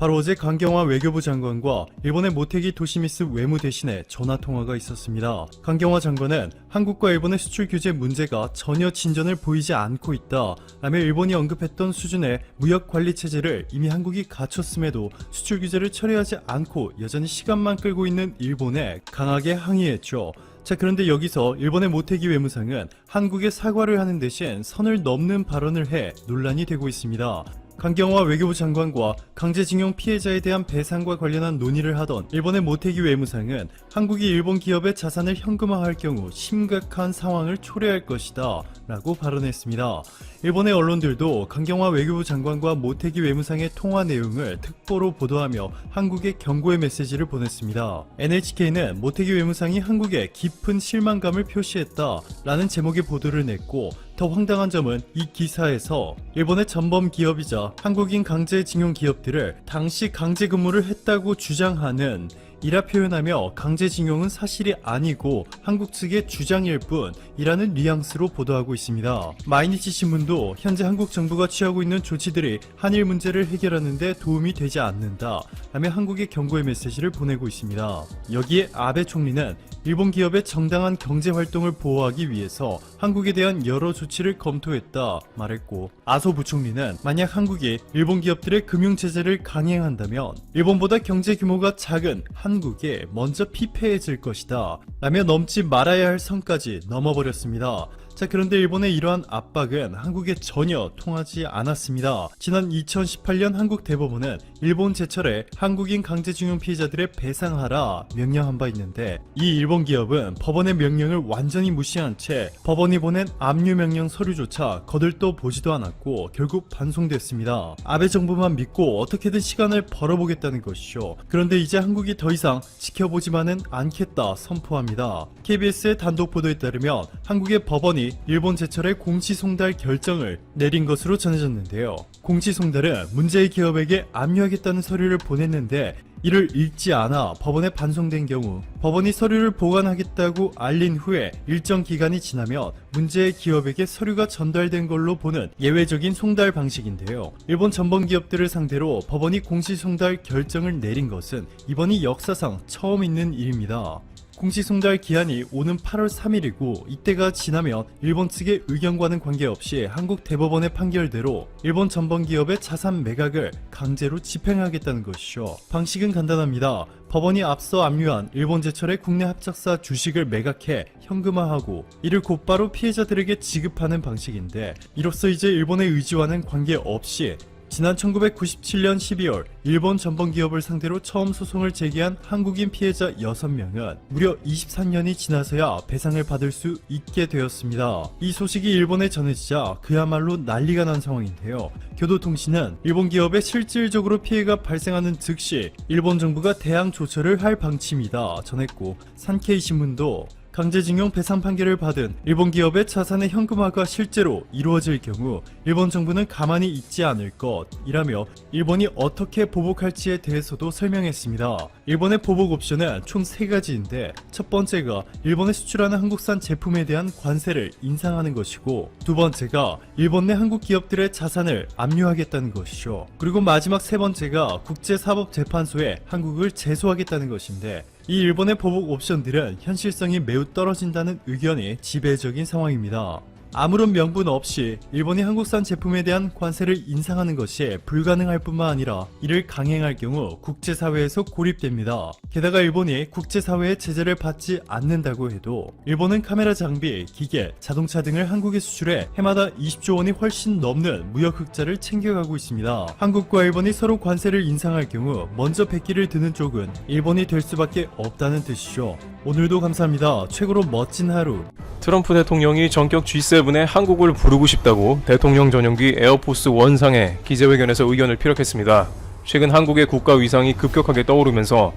바로 어제 강경화 외교부 장관과 일본의 모테기 토시미스 외무대신의 전화통화가 있었습니다. 강경화 장관은 한국과 일본의 수출 규제 문제가 전혀 진전을 보이지 않고 있다 라며 일본이 언급했던 수준의 무역 관리 체제를 이미 한국이 갖췄음에도 수출 규제를 처리하지 않고 여전히 시간만 끌고 있는 일본에 강하게 항의했죠. 자, 그런데 여기서 일본의 모테기 외무상은 한국에 사과를 하는 대신 선을 넘는 발언을 해 논란이 되고 있습니다. 강경화 외교부 장관과 강제징용 피해자에 대한 배상과 관련한 논의를 하던 일본의 모테기 외무상은 한국이 일본 기업의 자산을 현금화할 경우 심각한 상황을 초래할 것이다 라고 발언했습니다. 일본의 언론들도 강경화 외교부 장관과 모테기 외무상의 통화 내용을 특보로 보도하며 한국에 경고의 메시지를 보냈습니다. NHK는 모테기 외무상이 한국에 깊은 실망감을 표시했다 라는 제목의 보도를 냈고, 더 황당한 점은 이 기사에서 일본의 전범 기업이자 한국인 강제징용 기업들을 당시 강제근무를 했다고 주장하는 이라 표현하며 강제징용은 사실이 아니고 한국 측의 주장일 뿐이라는 뉘앙스로 보도하고 있습니다. 마이니치 신문도 현재 한국 정부가 취하고 있는 조치들이 한일 문제를 해결하는 데 도움이 되지 않는다 라며 한국에 경고의 메시지를 보내고 있습니다. 여기에 아베 총리는 일본 기업의 정당한 경제활동을 보호하기 위해서 한국에 대한 여러 조치를 검토했다 말했고, 아소 부총리는 만약 한국이 일본 기업들의 금융제재를 강행한다면 일본보다 경제 규모가 작은 한국에 먼저 피폐해질 것이다 라며 넘지 말아야 할 선까지 넘어버렸습니다. 자, 그런데 일본의 이러한 압박은 한국에 전혀 통하지 않았습니다. 지난 2018년 한국 대법원은 일본 제철에 한국인 강제징용 피해자들의 배상하라 명령한 바 있는데, 이 일본 기업은 법원의 명령을 완전히 무시한 채 법원이 보낸 압류 명령 서류조차 거들떠 보지도 않았고 결국 반송됐습니다. 아베 정부만 믿고 어떻게든 시간을 벌어보겠다는 것이죠. 그런데 이제 한국이 더 이상 지켜보지만은 않겠다 선포합니다. KBS의 단독 보도에 따르면 한국의 법원이 일본 제철의 공시송달 결정을 내린 것으로 전해졌는데요. 공시송달은 문제의 기업에게 압류하겠다는 서류를 보냈는데 이를 읽지 않아 법원에 반송된 경우 법원이 서류를 보관하겠다고 알린 후에 일정 기간이 지나면 문제의 기업에게 서류가 전달된 걸로 보는 예외적인 송달 방식인데요. 일본 전범 기업들을 상대로 법원이 공시송달 결정을 내린 것은 이번이 역사상 처음 있는 일입니다. 공시송달 기한이 오는 8월 3일이고 이때가 지나면 일본 측의 의견과는 관계없이 한국 대법원의 판결대로 일본 전범기업의 자산 매각을 강제로 집행하겠다는 것이죠. 방식은 간단합니다. 법원이 앞서 압류한 일본 제철의 국내 합작사 주식을 매각해 현금화하고 이를 곧바로 피해자들에게 지급하는 방식인데, 이로써 이제 일본의 의지와는 관계없이 지난 1997년 12월 일본 전범기업을 상대로 처음 소송을 제기한 한국인 피해자 6명은 무려 23년이 지나서야 배상을 받을 수 있게 되었습니다. 이 소식이 일본에 전해지자 그야말로 난리가 난 상황인데요. 교도통신은 일본 기업에 실질적으로 피해가 발생하는 즉시 일본 정부가 대항 조처를 할 방침이다 전했고, 산케이 신문도 강제징용 배상 판결을 받은 일본 기업의 자산의 현금화가 실제로 이루어질 경우 일본 정부는 가만히 있지 않을 것이라며 일본이 어떻게 보복할지에 대해서도 설명했습니다. 일본의 보복 옵션은 총 3가지인데, 첫 번째가 일본에 수출하는 한국산 제품에 대한 관세를 인상하는 것이고, 두 번째가 일본 내 한국 기업들의 자산을 압류하겠다는 것이죠. 그리고 마지막 세 번째가 국제사법재판소에 한국을 제소하겠다는 것인데, 이 일본의 보복 옵션들은 현실성이 매우 떨어진다는 의견이 지배적인 상황입니다. 아무런 명분 없이 일본이 한국산 제품에 대한 관세를 인상하는 것이 불가능할 뿐만 아니라 이를 강행할 경우 국제사회에서 고립됩니다. 게다가 일본이 국제사회의 제재를 받지 않는다고 해도 일본은 카메라 장비, 기계, 자동차 등을 한국에 수출해 해마다 20조 원이 훨씬 넘는 무역 흑자를 챙겨가고 있습니다. 한국과 일본이 서로 관세를 인상할 경우 먼저 백기를 드는 쪽은 일본이 될 수밖에 없다는 뜻이죠. 오늘도 감사합니다. 최고로 멋진 하루. 트럼프 대통령이 전격 G7에 한국을 부르고 싶다고 대통령 전용기 에어포스 원상에 기자회견에서 의견을 피력했습니다. 최근 한국의 국가 위상이 급격하게 떠오르면서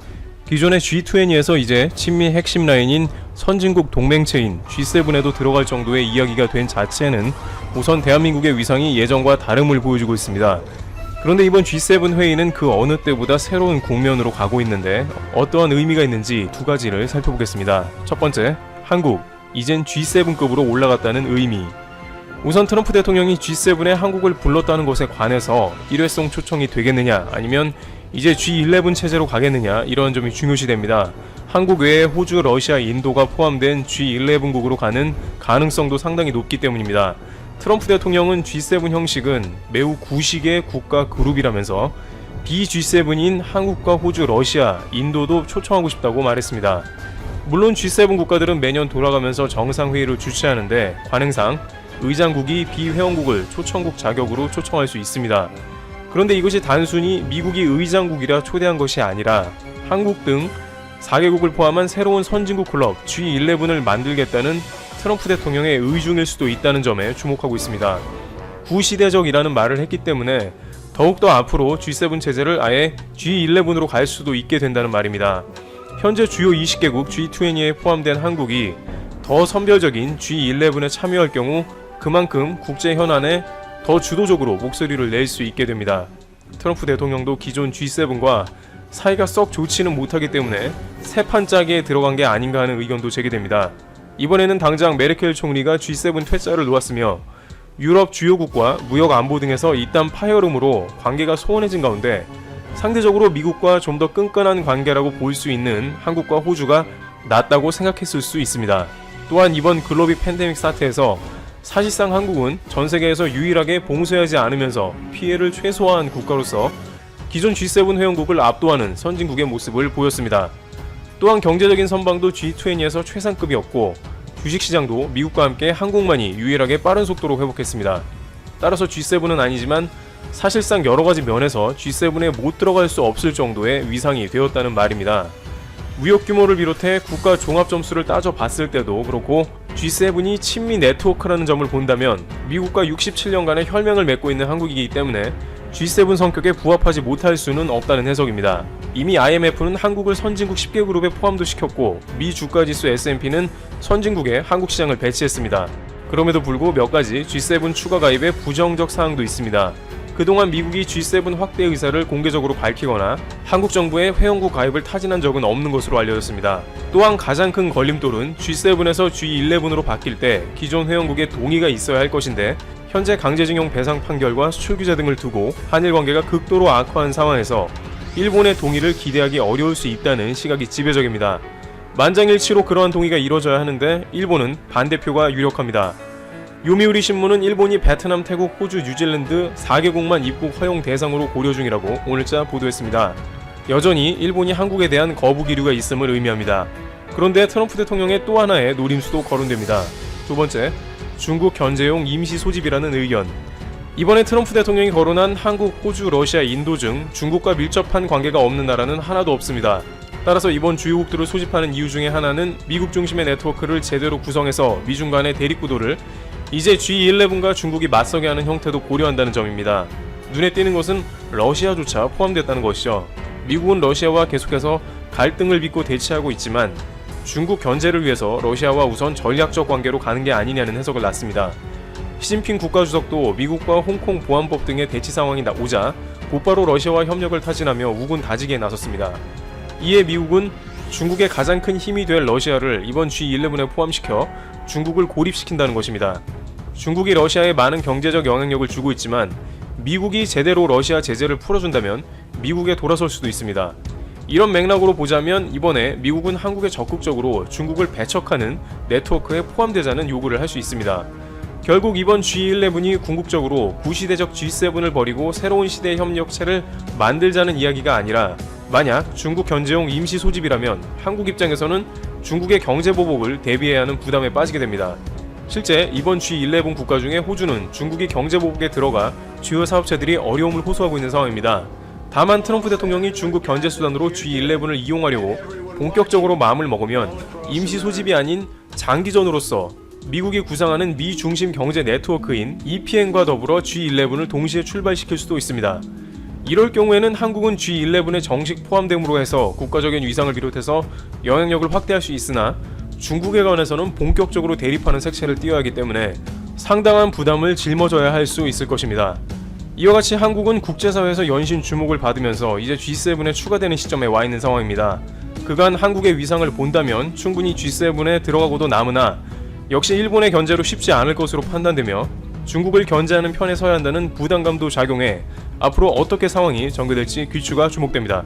기존의 G20에서 이제 친미 핵심 라인인 선진국 동맹체인 G7에도 들어갈 정도의 이야기가 된 자체는 우선 대한민국의 위상이 예전과 다름을 보여주고 있습니다. 그런데 이번 G7 회의는 그 어느 때보다 새로운 국면으로 가고 있는데 어떠한 의미가 있는지 두 가지를 살펴보겠습니다. 첫 번째, 한국, 이젠 G7급으로 올라갔다는 의미. 우선 트럼프 대통령이 G7에 한국을 불렀다는 것에 관해서 일회성 초청이 되겠느냐, 아니면 이제 G11 체제로 가겠느냐 이런 점이 중요시됩니다. 한국 외에 호주, 러시아, 인도가 포함된 G11국으로 가는 가능성도 상당히 높기 때문입니다. 트럼프 대통령은 G7 형식은 매우 구식의 국가 그룹이라면서 비G7인 한국과 호주, 러시아, 인도도 초청하고 싶다고 말했습니다. 물론 G7 국가들은 매년 돌아가면서 정상회의를 주최하는데 관행상 의장국이 비회원국을 초청국 자격으로 초청할 수 있습니다. 그런데 이것이 단순히 미국이 의장국이라 초대한 것이 아니라 한국 등 4개국을 포함한 새로운 선진국 클럽 G11을 만들겠다는 트럼프 대통령의 의중일 수도 있다는 점에 주목하고 있습니다. 구시대적이라는 말을 했기 때문에 더욱더 앞으로 G7 체제를 아예 G11으로 갈 수도 있게 된다는 말입니다. 현재 주요 20개국 G20에 포함된 한국이 더 선별적인 G11에 참여할 경우 그만큼 국제 현안에 더 주도적으로 목소리를 낼 수 있게 됩니다. 트럼프 대통령도 기존 G7과 사이가 썩 좋지는 못하기 때문에 새 판짜기에 들어간 게 아닌가 하는 의견도 제기됩니다. 이번에는 당장 메르켈 총리가 G7 퇴짜를 놓았으며 유럽 주요국과 무역 안보 등에서 이딴 파열음으로 관계가 소원해진 가운데 상대적으로 미국과 좀 더 끈끈한 관계라고 볼 수 있는 한국과 호주가 낫다고 생각했을 수 있습니다. 또한 이번 글로벌 팬데믹 사태에서 사실상 한국은 전 세계에서 유일하게 봉쇄하지 않으면서 피해를 최소화한 국가로서 기존 G7 회원국을 압도하는 선진국의 모습을 보였습니다. 또한 경제적인 선방도 G20에서 최상급이었고 주식시장도 미국과 함께 한국만이 유일하게 빠른 속도로 회복했습니다. 따라서 G7은 아니지만 사실상 여러가지 면에서 G7에 못 들어갈 수 없을 정도의 위상이 되었다는 말입니다. 무역 규모를 비롯해 국가 종합 점수를 따져봤을 때도 그렇고 G7이 친미 네트워크라는 점을 본다면 미국과 67년간의 혈맹을 맺고 있는 한국이기 때문에 G7 성격에 부합하지 못할 수는 없다는 해석입니다. 이미 IMF는 한국을 선진국 10개 그룹에 포함도 시켰고 미 주가지수 S&P는 선진국에 한국 시장을 배치했습니다. 그럼에도 불구하고 몇 가지 G7 추가 가입에 부정적 사항도 있습니다. 그동안 미국이 G7 확대 의사를 공개적으로 밝히거나 한국 정부의 회원국 가입을 타진한 적은 없는 것으로 알려졌습니다. 또한 가장 큰 걸림돌은 G7에서 G11으로 바뀔 때 기존 회원국의 동의가 있어야 할 것인데 현재 강제징용 배상 판결과 수출 규제 등을 두고 한일 관계가 극도로 악화한 상황에서 일본의 동의를 기대하기 어려울 수 있다는 시각이 지배적입니다. 만장일치로 그러한 동의가 이루어져야 하는데 일본은 반대표가 유력합니다. 요미우리 신문은 일본이 베트남, 태국, 호주, 뉴질랜드 4개국만 입국 허용 대상으로 고려 중이라고 오늘자 보도했습니다. 여전히 일본이 한국에 대한 거부 기류가 있음을 의미합니다. 그런데 트럼프 대통령의 또 하나의 노림수도 거론됩니다. 두 번째, 중국 견제용 임시 소집이라는 의견. 이번에 트럼프 대통령이 거론한 한국, 호주, 러시아, 인도 등 중국과 밀접한 관계가 없는 나라는 하나도 없습니다. 따라서 이번 주요국들을 소집하는 이유 중에 하나는 미국 중심의 네트워크를 제대로 구성해서 미중 간의 대립구도를 이제 G11과 중국이 맞서게 하는 형태도 고려한다는 점입니다. 눈에 띄는 것은 러시아조차 포함됐다는 것이죠. 미국은 러시아와 계속해서 갈등을 빚고 대치하고 있지만 중국 견제를 위해서 러시아와 우선 전략적 관계로 가는 게 아니냐는 해석을 놨습니다. 시진핑 국가주석도 미국과 홍콩 보안법 등의 대치 상황이 오자 곧바로 러시아와 협력을 타진하며 우군 다지기에 나섰습니다. 이에 미국은 중국의 가장 큰 힘이 될 러시아를 이번 G11에 포함시켜 중국을 고립시킨다는 것입니다. 중국이 러시아에 많은 경제적 영향력을 주고 있지만 미국이 제대로 러시아 제재를 풀어준다면 미국에 돌아설 수도 있습니다. 이런 맥락으로 보자면 이번에 미국은 한국에 적극적으로 중국을 배척하는 네트워크에 포함되자는 요구를 할 수 있습니다. 결국 이번 G11이 궁극적으로 구시대적 G7을 버리고 새로운 시대의 협력체를 만들자는 이야기가 아니라 만약 중국 견제용 임시 소집이라면 한국 입장에서는 중국의 경제 보복을 대비해야 하는 부담에 빠지게 됩니다. 실제 이번 G11 국가 중에 호주는 중국이 경제 보복에 들어가 주요 사업체들이 어려움을 호소하고 있는 상황입니다. 다만 트럼프 대통령이 중국 견제 수단으로 G11을 이용하려고 본격적으로 마음을 먹으면 임시 소집이 아닌 장기전으로서 미국이 구상하는 미 중심 경제 네트워크인 EPN과 더불어 G11을 동시에 출발시킬 수도 있습니다. 이럴 경우에는 한국은 G11에 정식 포함됨으로 해서 국가적인 위상을 비롯해서 영향력을 확대할 수 있으나 중국에 관해서는 본격적으로 대립하는 색채를 띄어야 하기 때문에 상당한 부담을 짊어져야 할 수 있을 것입니다. 이와 같이 한국은 국제사회에서 연신 주목을 받으면서 이제 G7에 추가되는 시점에 와 있는 상황입니다. 그간 한국의 위상을 본다면 충분히 G7에 들어가고도 남으나 역시 일본의 견제로 쉽지 않을 것으로 판단되며 중국을 견제하는 편에 서야 한다는 부담감도 작용해 앞으로 어떻게 상황이 전개될지 귀추가 주목됩니다.